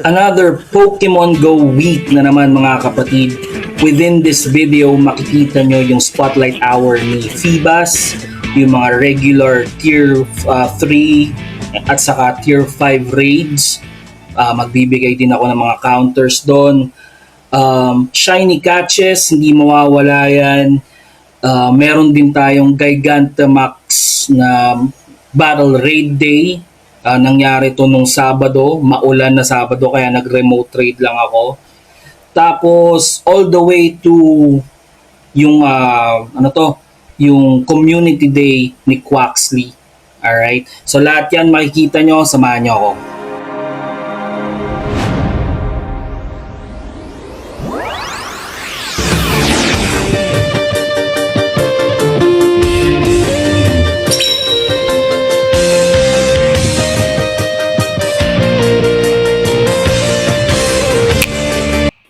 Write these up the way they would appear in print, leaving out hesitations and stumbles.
Another Pokemon Go week na naman mga kapatid. Within this video, makikita nyo yung spotlight hour ni Phoebas, yung mga regular tier 3 at saka tier 5 raids. Magbibigay din ako ng mga counters doon. Shiny catches, hindi mawawala yan. Meron din tayong Gigantamax na Battle Raid Day. Nangyari to nung Sabado, maulan na Sabado kaya nag-remote trade lang ako. Tapos all the way to yung yung Community Day ni Quaxly. Alright? So lahat yan makikita nyo, samahan nyo ako.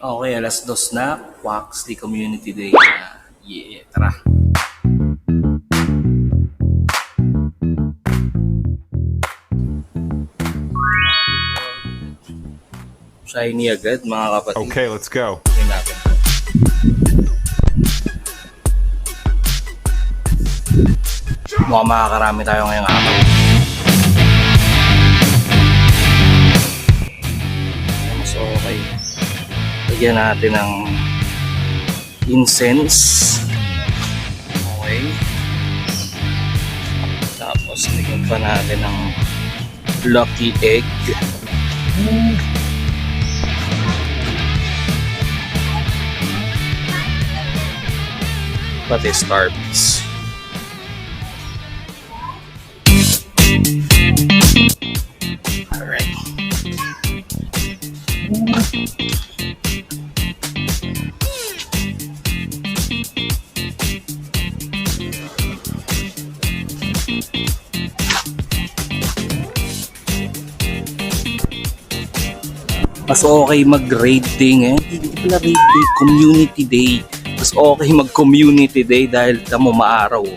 Okay, alas 2 na, Quaxly Community Day na. Yeah, tara. Shiny agad mga kapatid. Okay, let's go. Tingnan natin. Mukhang makakarami tayo ngayong araw. Mas okay. Lagyan natin ng incense. Okay. Tapos lagyan pa natin ng lucky egg. Pati Starbies. Alright. Mas okay mag-raid day ngayon. Hindi pala raid day, community day. Mas okay mag-community day dahil tamo maaraw.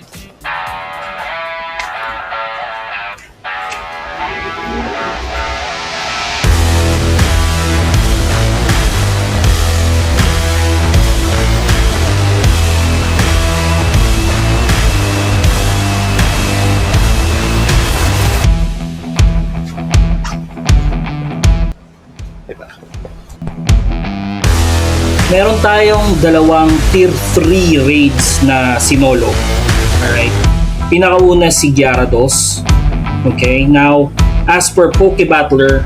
Meron tayong dalawang tier 3 raids na sinolo. Alright. Pinakauna si Gyarados. Okay, now as per Pokebattler,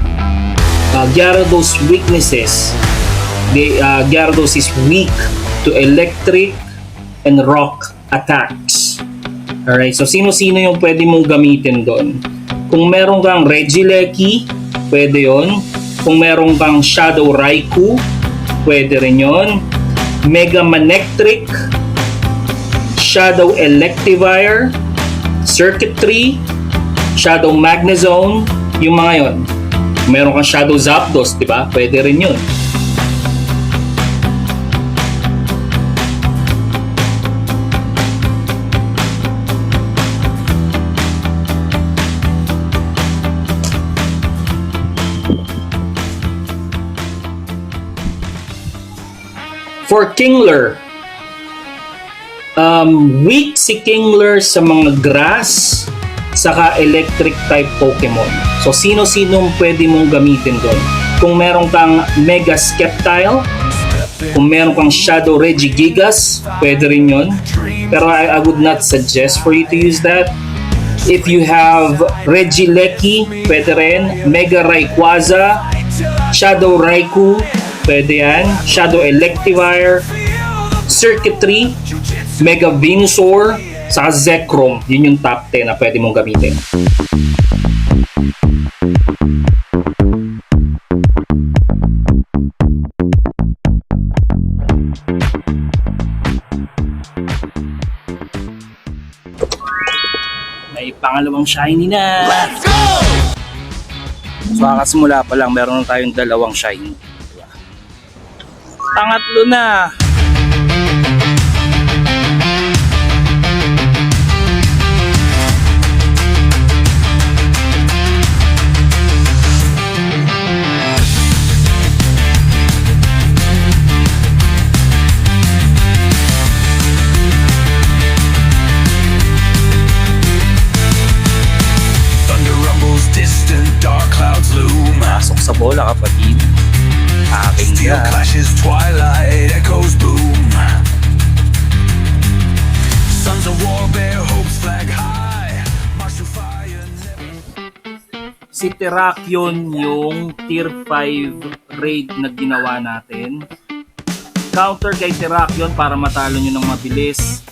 Gyarados weaknesses. Gyarados is weak to electric and rock attacks. Alright, so sino-sino yung pwede mong gamitin doon? Kung meron kang Regieleki, pwede yon. Kung meron kang Shadow Raikou, pwede rin yun. Mega Manectric, Shadow Electivire, Circuitry, Shadow Magnezone, yung mga yon. Meron kang Shadow Zapdos, di ba? Pwede rin yun. For Kingler, weak si Kingler sa mga grass saka electric type Pokemon. So sino-sinong pwede mong gamitin doon? Kung meron kang Mega Sceptile, kung meron kang Shadow Regigigas, pwede rin yun. Pero I would not suggest for you to use that. If you have Regieleki, pwede rin. Mega Rayquaza, Shadow Raikou, pwede yan. Shadow Electivire, Circuitry, Mega Venusaur, saka Zekrom. Yun yung top 10 na pwede mong gamitin. May pangalawang shiny na. Let's go! So kakasimula pa lang, meron na tayong dalawang shiny. Pangatlo na. bola kapatid. Aking Steel yan. clashes, twilight echoes boom. Sons of war bear hopes flag high. March to fire never. Si Terrakion yung tier 5 raid na ginawa natin. Counter kay Terrakion para matalo nyo ng mabilis.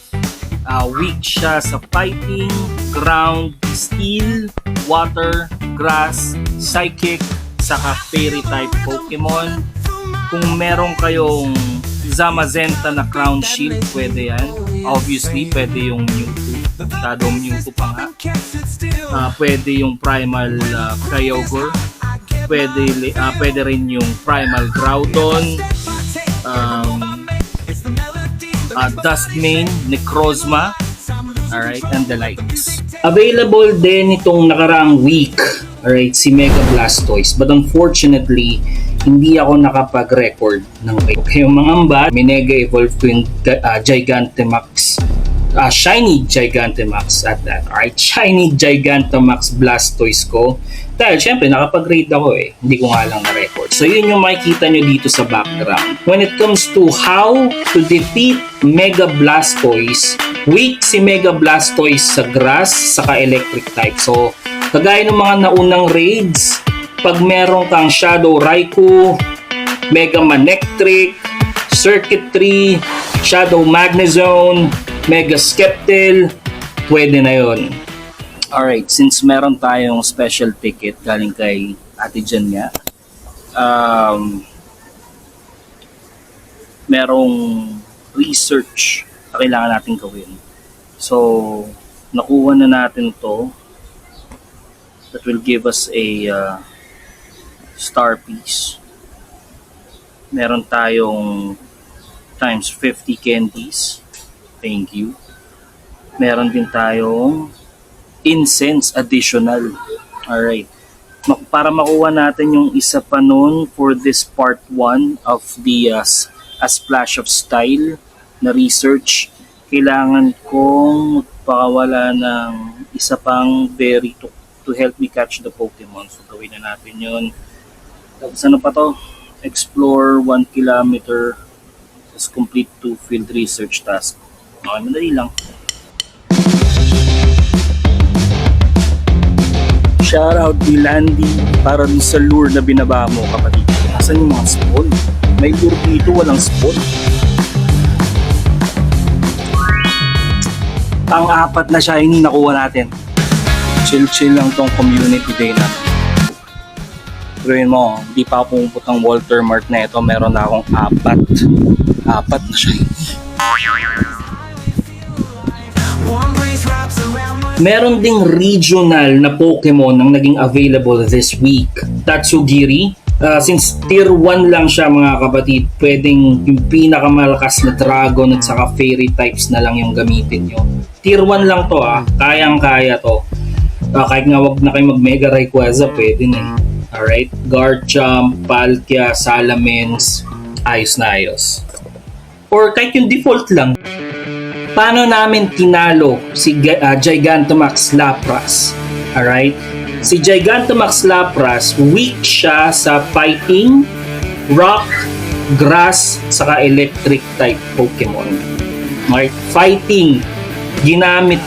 Weak siya sa fighting, ground, steel, water, grass, psychic, saka fairy type Pokemon. Kung meron kayong Zamazenta na Crown Shield, pwede yan. Obviously, pwede yung Mewtwo. Shadow Mewtwo pa nga. Pwede yung Primal Kyogre. Pwede rin yung Primal Groudon. Duskmane, Necrozma, alright, and the likes. Available din itong nakaraang week, alright, si Mega Blastoise, but unfortunately, hindi ako nakapag-record ng raid. Okay, yung mga amba, minega evolve ko yung Gigantamax, Shiny Gigantamax at that, alright, Shiny Gigantamax Blastoise ko. Dahil syempre nakapag-raid ako hindi ko nga lang na-record. So yun yung makikita nyo dito sa background. When it comes to how to defeat Mega Blastoise, weak si Mega Blastoise sa grass, saka electric type. So kagaya ng mga naunang raids, pag meron kang Shadow Raikou, Mega Manectric, Circuitry, Shadow Magnezone, Mega Sceptile, pwede na yun. Alright, since meron tayong special ticket galing kay Ate Jan nga, merong research na kailangan natin gawin. So, nakuha na natin to that will give us a star piece. Meron tayong times 50 candies. Thank you. Meron din tayong incense additional. Alright. Para makuha natin yung isa pa nun for this part 1 of the A Splash of Style na research, kailangan kong magpakawala ng isa pang berry to help me catch the Pokemon. So gawin na natin yun. Tapos ano pa to? Explore 1 kilometer. Tapos complete 2 field research task. Okay, madali lang. Shoutout Dilandi para dun sa lure na binaba mo kapatid. Nasaan yung mga spawn? May lure dito, walang spawn. Pang-apat na shiny nakuha natin. Chill lang tong community day na. Pero yun mo, di pa ako pumuputang Walter Mart na ito. Meron na akong apat na shiny. Meron ding regional na Pokemon ang naging available this week. Tatsugiri. Since tier 1 lang siya mga kapatid, pwedeng yung pinakamalakas na dragon at saka fairy types na lang yung gamitin nyo. Tier 1 lang to kayang-kaya to. Kahit nga wag na kayo mag-Mega Rayquaza, pwede na Alright, Garchomp, Palkia, Salamence, ayos na ayos. Or kahit yung default lang. Paano namin tinalo si Gigantamax Lapras? Alright? Si Gigantamax Lapras, weak siya sa fighting, rock, grass, saka electric type Pokemon. Alright? Fighting, ginamit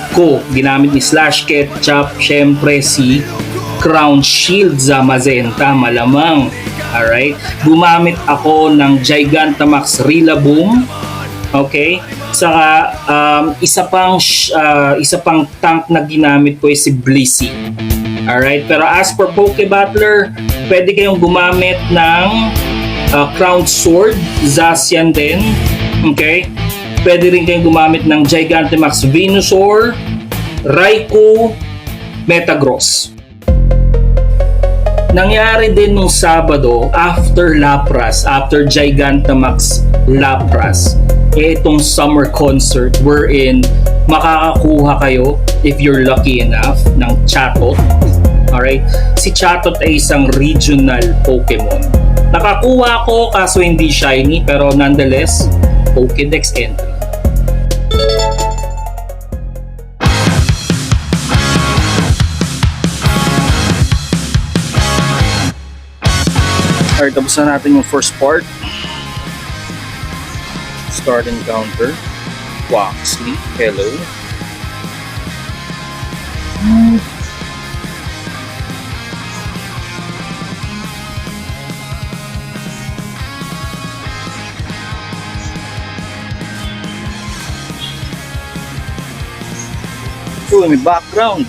ni Slash Ketchup, syempre si Crown Shield Zamazenta, malamang. Alright? Gumamit ako ng Gigantamax Rillaboom. Okay? Saka isa pang tank na ginamit ko ay si Blissey. Alright? Pero as for Pokebattler, pwede kayong gumamit ng Crown Sword, Zacian din. Okay? Pwede rin kayong gumamit ng Gigantamax Venusaur, Raikou, Metagross. Nangyari din nung Sabado, after Gigantamax Lapras, itong summer concert wherein makakakuha kayo, if you're lucky enough, ng Chatot. Alright? Si Chatot ay isang regional Pokemon. Nakakuha ko kaso hindi shiny, pero nonetheless, Pokédex entry. Alright, tapos na natin yung first part. Start encounter. Waxley, hello. So, may background.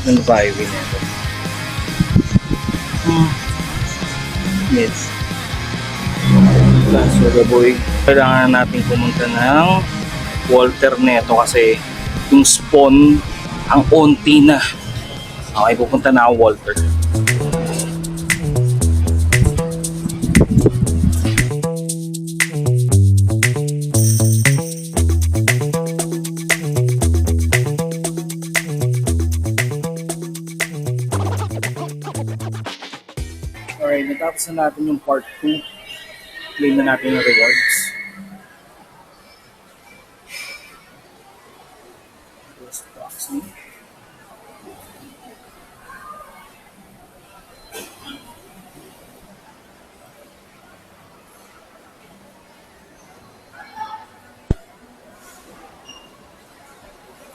Ng vibe nito. Yes. So, boy, kailangan natin pumunta ng Walter Neto kasi yung spawn ang onti na. Okay, pupunta na ang Walter. Alright, natapos na natin yung part 2. Claim na natin yung rewards. First box ni.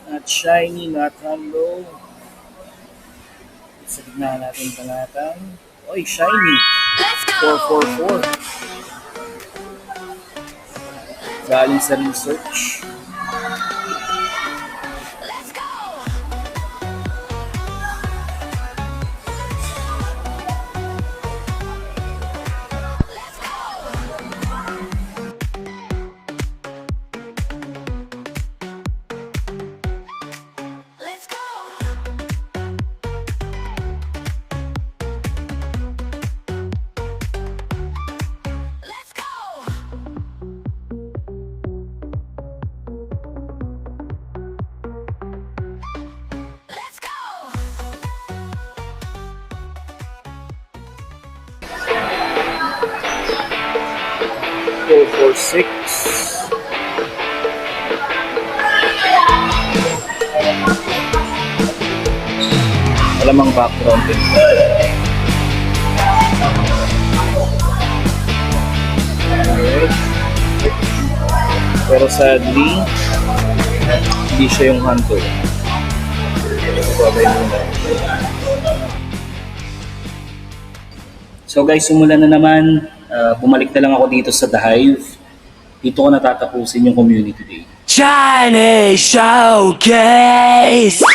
Not shiny, not humble. Sa gitna natin panatan. Oy, shiny! 444. Galing sa research. Four, four, six. Alamang background din. Alright. Pero sadly, hindi siya yung handle. Babay muna. So guys, sumulan na naman. Bumalik na lang ako dito sa The Hive. Dito ko natatapusin yung community day. Chinese Showcase!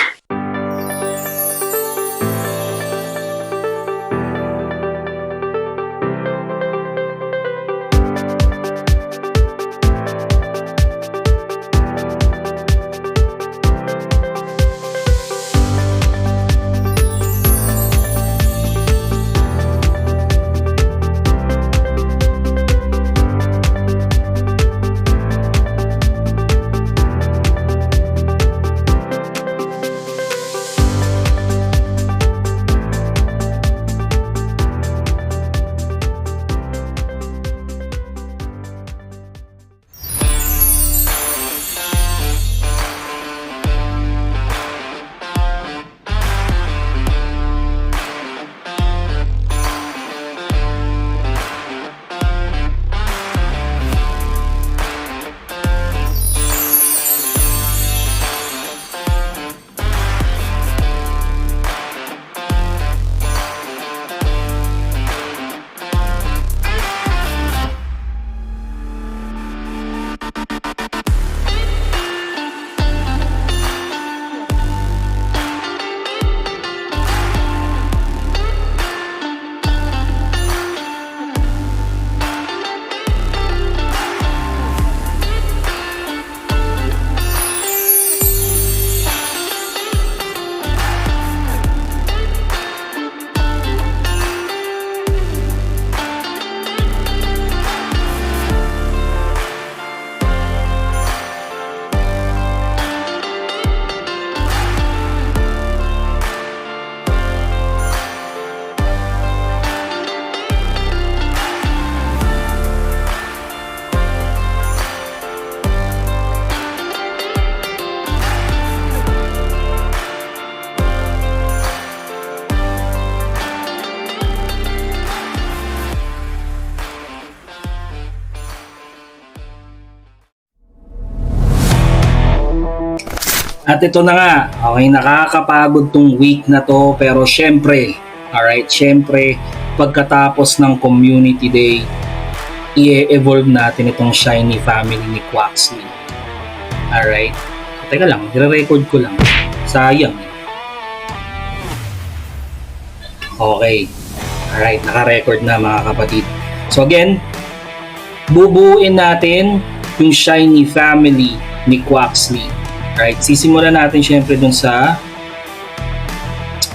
At ito na nga, okay, nakakapagod tong week na to, pero syempre, alright, syempre, pagkatapos ng Community Day, i-evolve natin itong shiny family ni Quaxly. Alright, teka lang, i-record ko lang. Sayang. Okay, alright, naka-record na mga kapatid. So again, bubuuin natin yung shiny family ni Quaxly. Alright, sisimulan natin syempre dun sa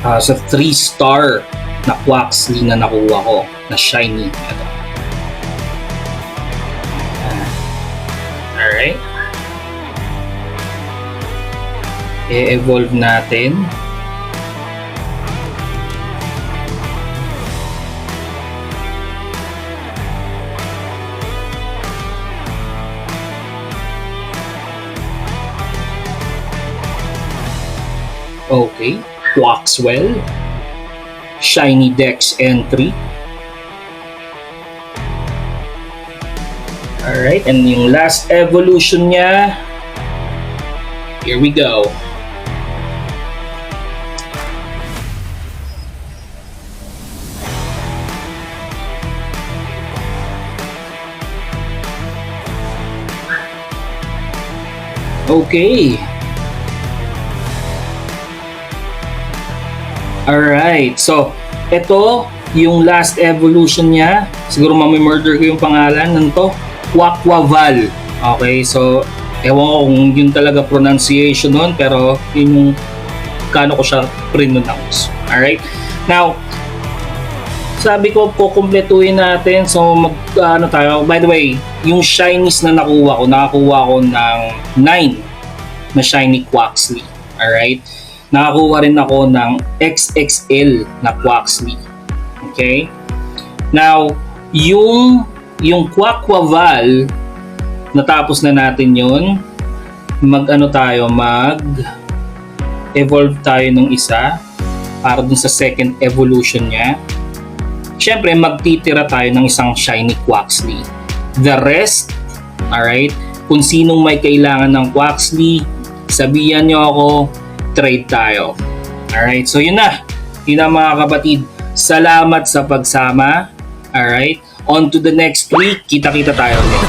3-star na Quaxly na nakuha ko na shiny. Ito. Alright. I-evolve natin. Okay, Quaxwell, Shiny Dex entry. Alright, and yung last evolution niya, here we go. Okay. Alright, so ito yung last evolution niya. Siguro murder ko yung pangalan nito, Quaquaval. Okay, so ewan ko kung yun talaga pronunciation nun, pero yun yung kano ko siya pronounce. Alright, now sabi ko kukumpletuhin natin. So ano tayo, by the way, yung shinies na nakakuha ko ng 9 na shiny Quaxly. Alright, nakakuha rin ako ng XXL na Quaxly. Okay? Now, yung Quaquaval, natapos na natin yun. Mag-evolve tayo ng isa para dun sa second evolution niya. Siyempre, magtitira tayo ng isang shiny Quaxly. The rest, alright, kung sinong may kailangan ng Quaxly, sabihan nyo ako, trade tayo. Alright, so yun na. Yun na mga kapatid. Salamat sa pagsama. Alright, on to the next week. Kita-kita tayo ulit.